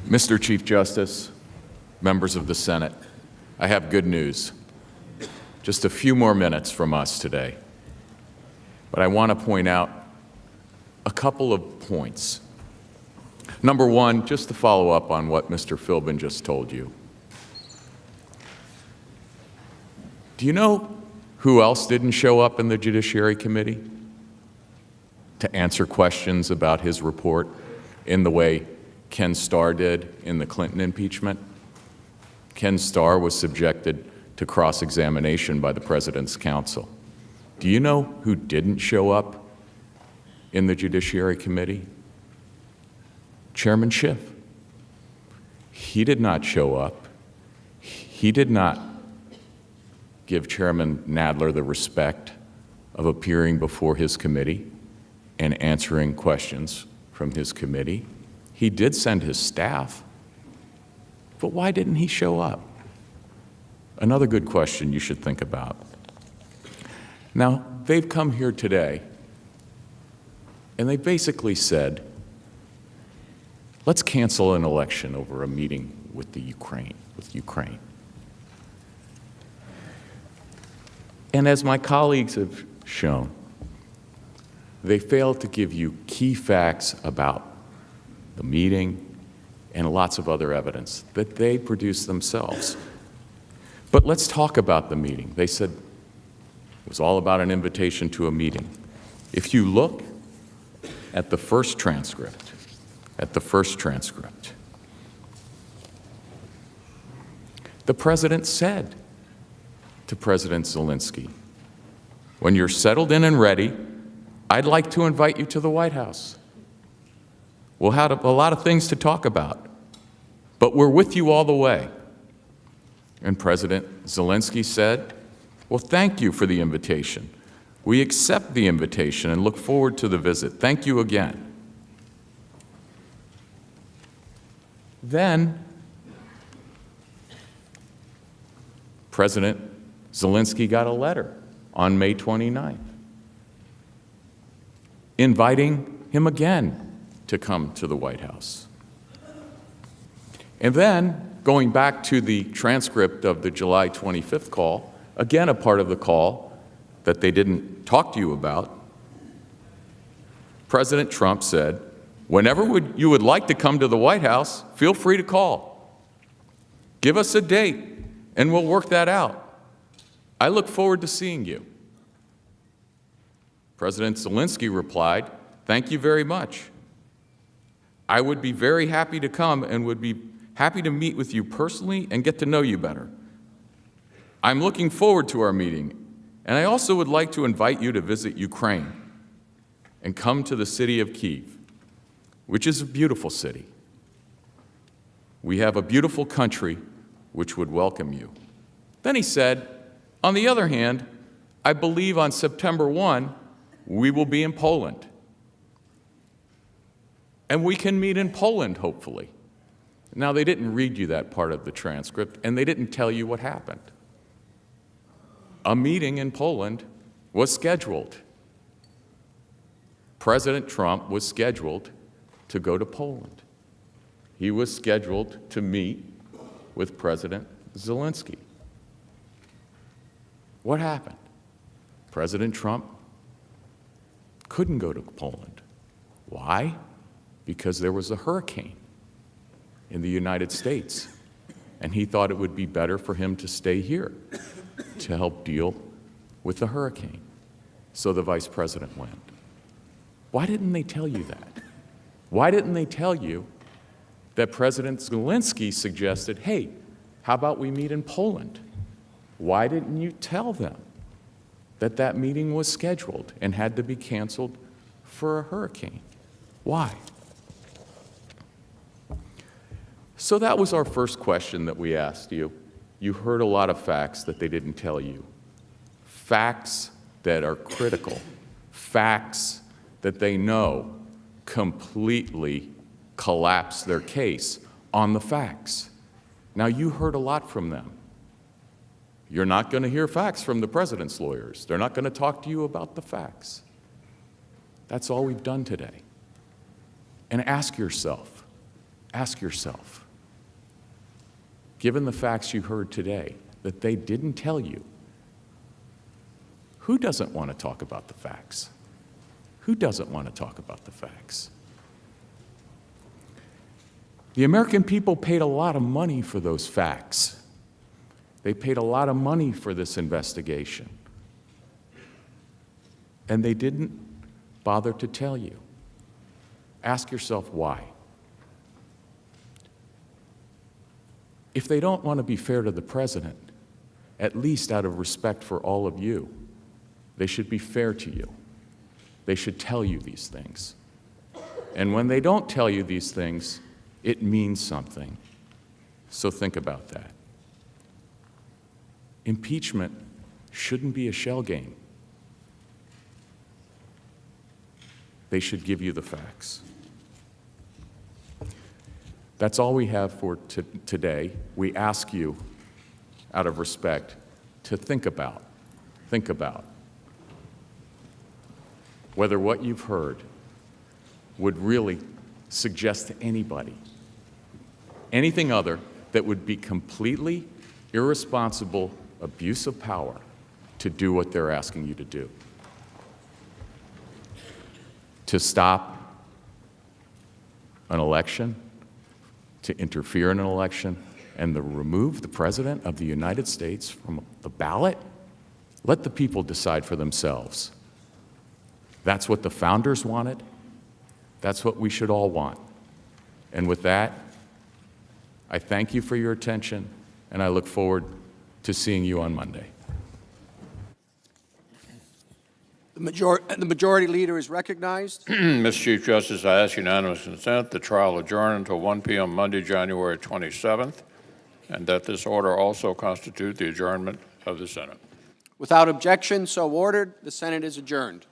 Mr. Chief Justice, members of the Senate, I have good news. Just a few more minutes from us today. But I want to point out a couple of points. Number one, just to follow up on what Mr. Philbin just told you. Do you know who else didn't show up in the Judiciary Committee to answer questions about his report in the way Ken Starr did in the Clinton impeachment? Ken Starr was subjected to cross-examination by the President's counsel. Do you know who didn't show up in the Judiciary Committee? Chairman Schiff. He did not show up. He did not give Chairman Nadler the respect of appearing before his committee and answering questions from his committee. He did send his staff, but why didn't he show up? Another good question you should think about. Now, they've come here today, and they basically said, let's cancel an election over a meeting with Ukraine. And as my colleagues have shown, they failed to give you key facts about the meeting and lots of other evidence that they produced themselves. But let's talk about the meeting. They said it was all about an invitation to a meeting. If you look at the first transcript, the President said to President Zelensky, when you're settled in and ready, I'd like to invite you to the White House. We'll have a lot of things to talk about, but we're with you all the way. And President Zelensky said, well, thank you for the invitation. We accept the invitation and look forward to the visit. Thank you again. Then, President Zelensky got a letter on May 29th, inviting him again to come to the White House. And then, going back to the transcript of the July 25th call, again a part of the call that they didn't talk to you about, President Trump said, whenever you would like to come to the White House, feel free to call. Give us a date, and we'll work that out. I look forward to seeing you. President Zelensky replied, thank you very much. I would be very happy to come and would be happy to meet with you personally and get to know you better. I'm looking forward to our meeting, and I also would like to invite you to visit Ukraine and come to the city of Kyiv, which is a beautiful city. We have a beautiful country which would welcome you. Then he said, on the other hand, I believe on September 1, we will be in Poland. And we can meet in Poland, hopefully. Now, they didn't read you that part of the transcript, and they didn't tell you what happened. A meeting in Poland was scheduled. President Trump was scheduled to go to Poland. He was scheduled to meet with President Zelensky. What happened? President Trump couldn't go to Poland. Why? Because there was a hurricane in the United States, and he thought it would be better for him to stay here to help deal with the hurricane. So the vice president went. Why didn't they tell you that? Why didn't they tell you that President Zelensky suggested, hey, how about we meet in Poland? Why didn't you tell them that that meeting was scheduled and had to be canceled for a hurricane? Why? So that was our first question that we asked you. You heard a lot of facts that they didn't tell you. Facts that are critical. Facts that they know completely collapse their case on the facts. Now, you heard a lot from them. You're not going to hear facts from the president's lawyers. They're not going to talk to you about the facts. That's all we've done today. And ask yourself, Ask yourself, given the facts you heard today that they didn't tell you, who doesn't want to talk about the facts? Who doesn't want to talk about the facts? The American people paid a lot of money for those facts. They paid a lot of money for this investigation. And they didn't bother to tell you. Ask yourself why. If they don't want to be fair to the president, at least out of respect for all of you, they should be fair to you. They should tell you these things. And when they don't tell you these things, it means something. So think about that. Impeachment shouldn't be a shell game. They should give you the facts. That's all we have for today. We ask you, out of respect, to think about whether what you've heard would really suggest to anybody anything other that would be completely irresponsible abuse of power to do what they're asking you to do. To stop an election, to interfere in an election, and to remove the President of the United States from the ballot? Let the people decide for themselves. That's what the founders wanted. That's what we should all want. And with that, I thank you for your attention, and I look forward to seeing you on Monday. The majority leader is recognized. Mr. Chief Justice, I ask unanimous consent the trial adjourn until 1 p.m. Monday, January 27th, and that this order also constitute the adjournment of the Senate. Without objection, so ordered. The Senate is adjourned.